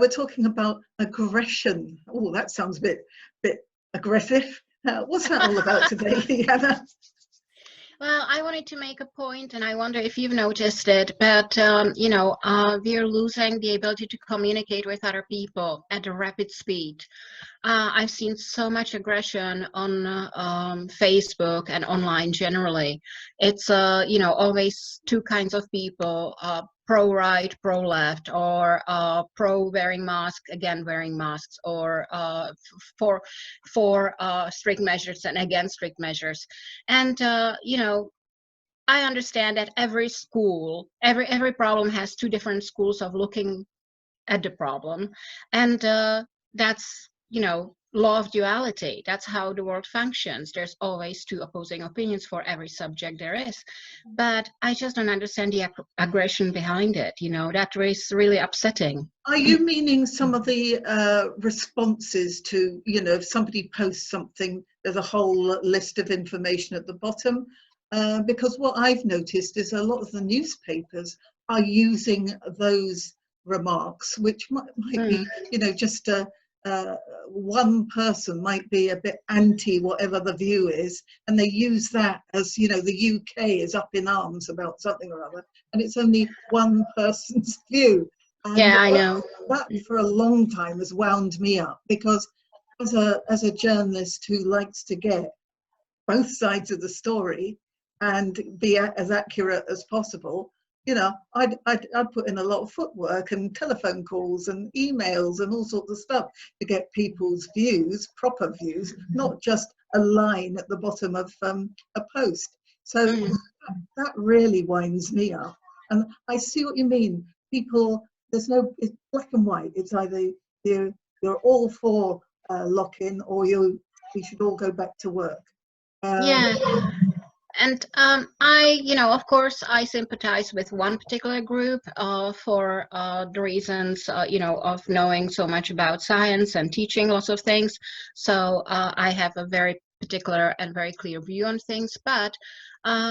We're talking about aggression. Oh, that sounds a bit aggressive. What's that all about today, Jana? Well, I wanted to make a point, and I wonder if you've noticed it, but we're losing the ability to communicate with other people at a rapid speed. I've seen so much aggression on Facebook and online generally. It's always two kinds of people: pro-right, pro-left, or pro-wearing masks, again wearing masks, or for strict measures and against strict measures. And I understand that every school, every problem has two different schools of looking at the problem, and that's law of duality. That's how the world functions. There's always two opposing opinions for every subject there is, but I just don't understand the aggression behind it. That is really upsetting. Are you meaning some of the responses to, if somebody posts something, there's a whole list of information at the bottom? Because what I've noticed is a lot of the newspapers are using those remarks, which might be, just one person might be a bit anti whatever the view is, and they use that as, the UK is up in arms about something or other, and it's only one person's view. And yeah, I know. That for a long time has wound me up, because as a journalist who likes to get both sides of the story and be as accurate as possible, I'd put in a lot of footwork and telephone calls and emails and all sorts of stuff to get people's views, proper views, not just a line at the bottom of a post. So that really winds me up. And I see what you mean. People, it's black and white. It's either you're all for lock-in, or we should all go back to work. Yeah. And of course, I sympathize with one particular group for the reasons, of knowing so much about science and teaching lots of things. So I have a very particular and very clear view on things. But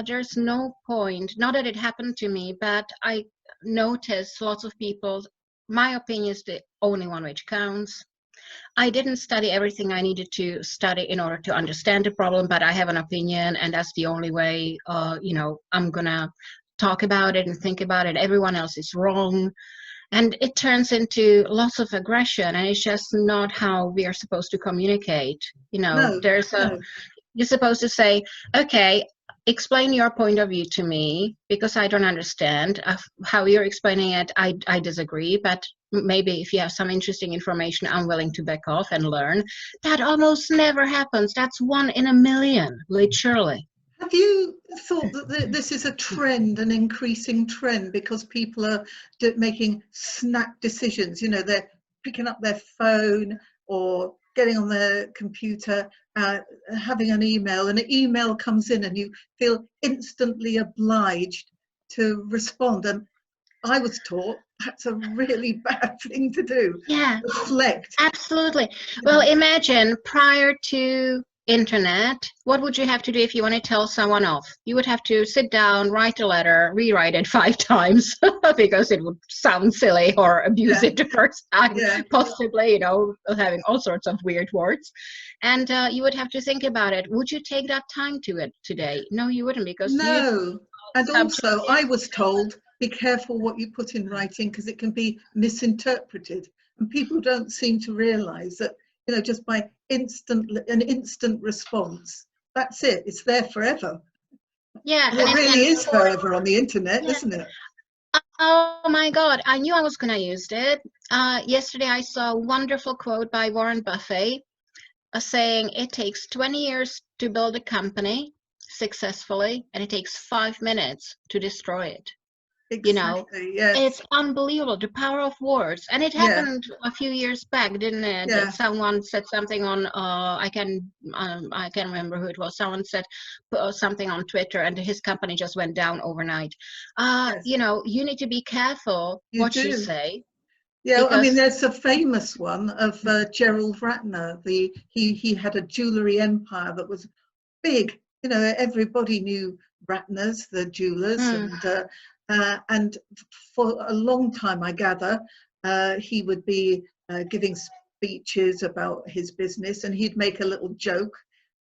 there's no point, not that it happened to me, but I notice lots of people, my opinion is the only one which counts. I didn't study everything I needed to study in order to understand the problem, but I have an opinion, and that's the only way, I'm gonna talk about it and think about it. Everyone else is wrong. And it turns into lots of aggression, and it's just not how we are supposed to communicate. No. You're supposed to say, okay, explain your point of view to me, because I don't understand how you're explaining it. I disagree, but maybe if you have some interesting information, I'm willing to back off and learn. That almost never happens. That's 1 in a million, literally. Have you thought that this is a trend, an increasing trend, because people are making snap decisions? They're picking up their phone or getting on their computer, having an email, and an email comes in and you feel instantly obliged to respond. And I was taught that's a really bad thing to do. Yeah, reflect. Absolutely. Well, imagine prior to internet, what would you have to do if you want to tell someone off? You would have to sit down, write a letter, rewrite it 5 times because it would sound silly or abusive the first time, possibly, having all sorts of weird words. And you would have to think about it. Would you take that time to it today? No, you wouldn't, because no. And also, I was told, be careful what you put in writing, because it can be misinterpreted. And people don't seem to realize that, just by an instant response, that's it. It's there forever. Yeah. And it really is forever on the internet, isn't it? Oh my God, I knew I was going to use it. Yesterday I saw a wonderful quote by Warren Buffett saying it takes 20 years to build a company successfully, and it takes 5 minutes to destroy it. Exactly, yes. It's unbelievable, the power of words. And it happened a few years back, didn't it? That someone said something on I can't remember who it was. Someone said something on Twitter, and his company just went down overnight. You need to be careful what you say. Yeah, I mean, there's a famous one of Gerald Ratner. He had a jewelry empire that was big. Everybody knew Ratner's, the jewelers, and for a long time, I gather, he would be giving speeches about his business, and he'd make a little joke.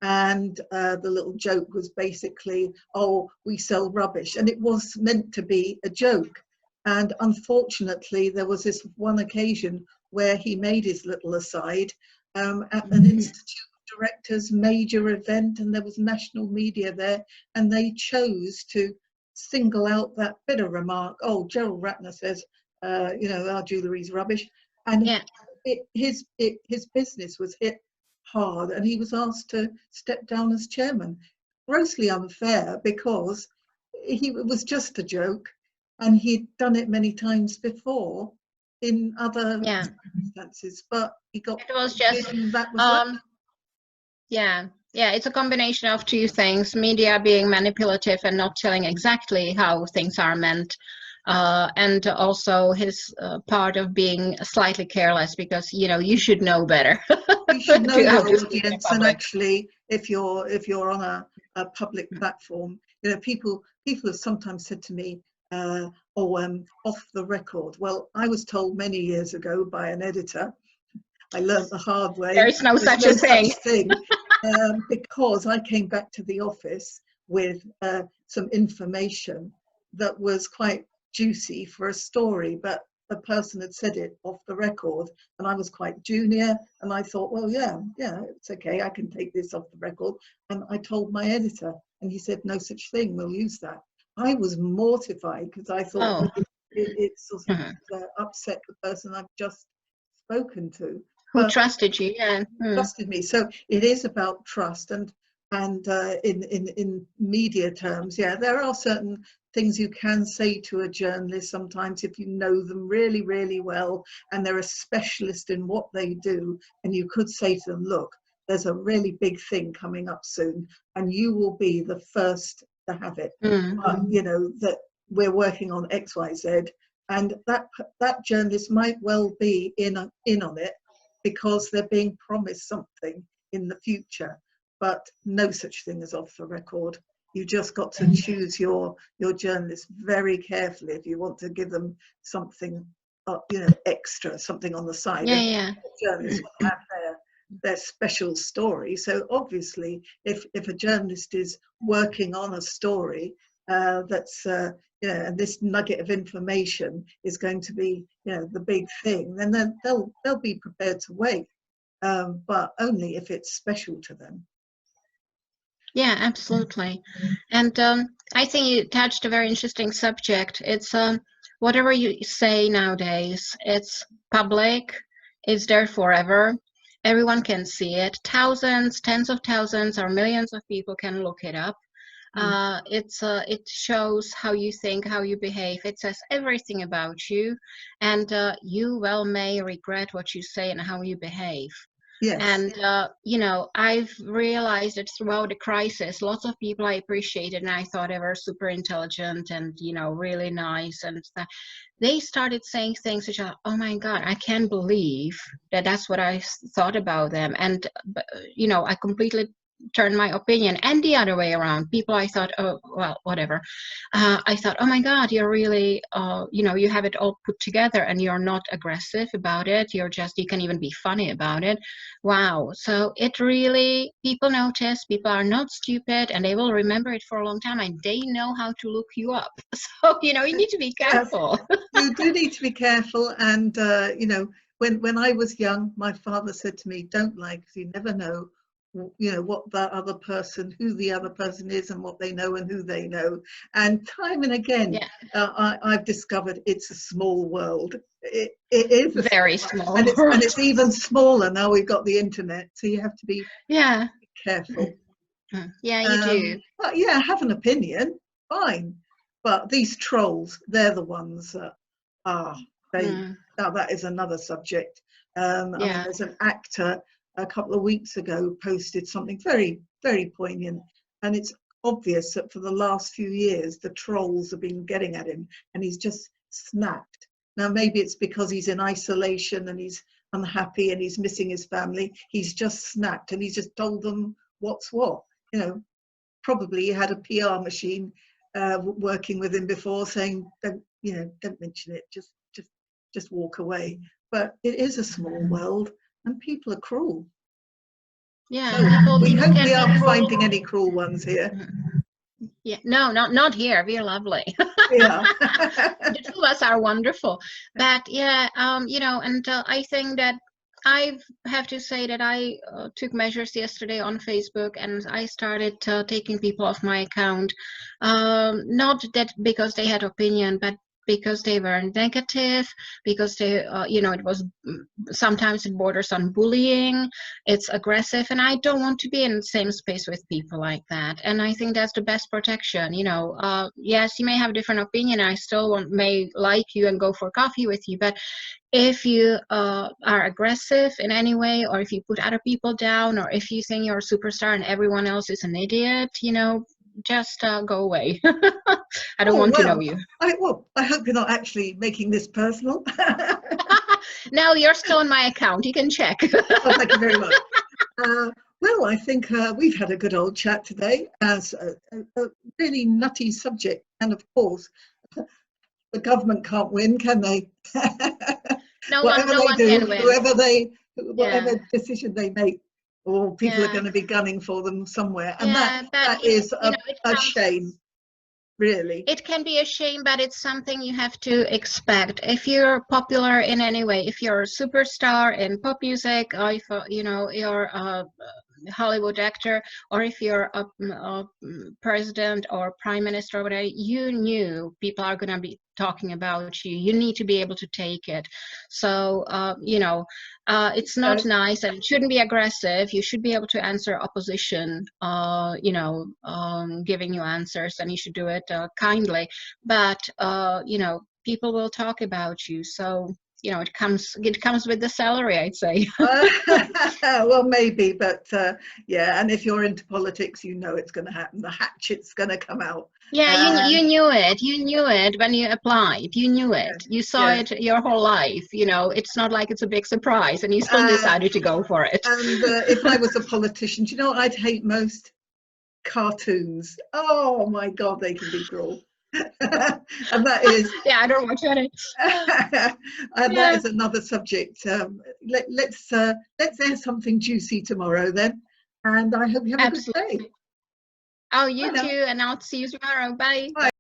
And the little joke was basically, oh, we sell rubbish. And it was meant to be a joke. And unfortunately, there was this one occasion where he made his little aside at an Institute of Directors major event, and there was national media there, and they chose to single out that bit of remark. Oh, Gerald Ratner says, you know, our jewellery's rubbish. And Yeah. his business was hit hard, and he was asked to step down as chairman. Grossly unfair, because it was just a joke, and he'd done it many times before in other circumstances, but he got it was just that was that. yeah, it's a combination of two things: media being manipulative and not telling exactly how things are meant, and also his part of being slightly careless, because you should know better. You should know your audience, and actually, if you're on a public platform, people have sometimes said to me, off the record. Well, I was told many years ago by an editor, I learned the hard way. There is no such a thing. Because I came back to the office with some information that was quite juicy for a story, but the person had said it off the record, and I was quite junior, and I thought, well, yeah, it's okay, I can take this off the record. And I told my editor, and he said, no such thing, we'll use that. I was mortified, because I thought it sort of upset the person I've just spoken to. Who trusted you? Yeah. Trusted me. So it is about trust, and in media terms, there are certain things you can say to a journalist sometimes if you know them really, really well, and they're a specialist in what they do, and you could say to them, look, there's a really big thing coming up soon, and you will be the first to have it. But, that we're working on XYZ, and that journalist might well be in on it, because they're being promised something in the future. But no such thing as off the record. You just got to choose your journalists very carefully if you want to give them something, extra, something on the side. Journalists will have their special story. So obviously, if a journalist is working on a story that's and this nugget of information is going to be the big thing, then they'll be prepared to wait, but only if it's special to them. Yeah, absolutely. And I think you touched a very interesting subject. It's whatever you say nowadays, it's public, it's there forever. Everyone can see it. Thousands, tens of thousands, or millions of people can look it up. It shows how you think, how you behave. It says everything about you, and you well may regret what you say and how you behave. Yes. And I've realized that throughout the crisis, lots of people I appreciated and I thought they were super intelligent and really nice, and they started saying things which are, oh my God, I can't believe that's what I thought about them. And I completely turned my opinion, and the other way around. People I thought, oh well, whatever. I thought, oh my God, you're really you have it all put together, and you're not aggressive about it. You can even be funny about it. Wow. So it really, people notice. People are not stupid, and they will remember it for a long time, and they know how to look you up. So you need to be careful. You do need to be careful. And when I was young, my father said to me, don't lie, because you never know what that other person, who the other person is, and what they know and who they know. And time and again, I've discovered it's a small world. It is very small, and it's even smaller now we've got the internet, so you have to be careful. Yeah, you do. But have an opinion, fine, but these trolls, they're the ones that now that is another subject. I mean, there's an actor a couple of weeks ago posted something very, very poignant, and it's obvious that for the last few years the trolls have been getting at him, and he's just snapped. Now maybe it's because he's in isolation and he's unhappy and he's missing his family. He's just snapped, and he's just told them what's what. Probably he had a PR machine working with him before, saying don't mention it, just just walk away. But it is a small world, and people are cruel. Yeah, So we hope can we be aren't cruel. finding any cruel ones here. Yeah, no, not here. We're lovely. Yeah. The two of us are wonderful. But yeah, you know, and I think that I have to say that I took measures yesterday on Facebook, and I started taking people off my account. Not that because they had opinion, but because they were negative, because they, you know, it was sometimes it borders on bullying, it's aggressive, and I don't want to be in the same space with people like that. And I think that's the best protection. You know, yes, you may have a different opinion. I still may like you and go for coffee with you, but if you are aggressive in any way, or if you put other people down, or if you think you're a superstar and everyone else is an idiot, you know, just go away. I don't want to know you. I hope you're not actually making this personal. No, you're still on my account. You can check. Oh, thank you very much. Well, I think we've had a good old chat today as a really nutty subject. And of course, the government can't win, can they? No Whatever one they do, can win. whatever decision they make, or people are going to be gunning for them somewhere. And that is a shame. Really, it can be a shame, but it's something you have to expect. If you're popular in any way, if you're a superstar in pop music, or if you know, you're a Hollywood actor, or if you're a president or prime minister or whatever, you knew people are going to be talking about you. You need to be able to take it. So you know, it's not nice, and it shouldn't be aggressive. You should be able to answer opposition, you know, giving you answers, and you should do it kindly. But you know, people will talk about you. So you know, it comes with the salary, I'd say. Well, maybe, but yeah. And if you're into politics, you know it's going to happen. The hatchet's going to come out. Yeah, you knew it. You knew it when you applied. You knew it. You saw it your whole life. You know, it's not like it's a big surprise, and you still decided to go for it. And if I was a politician, do you know what I'd hate most? Cartoons. Oh my God, they can be cruel. And that is I don't watch any. That is another subject. Let's air something juicy tomorrow then, and I hope you have a good day. Oh, you too, and I'll see you tomorrow. Bye. Bye.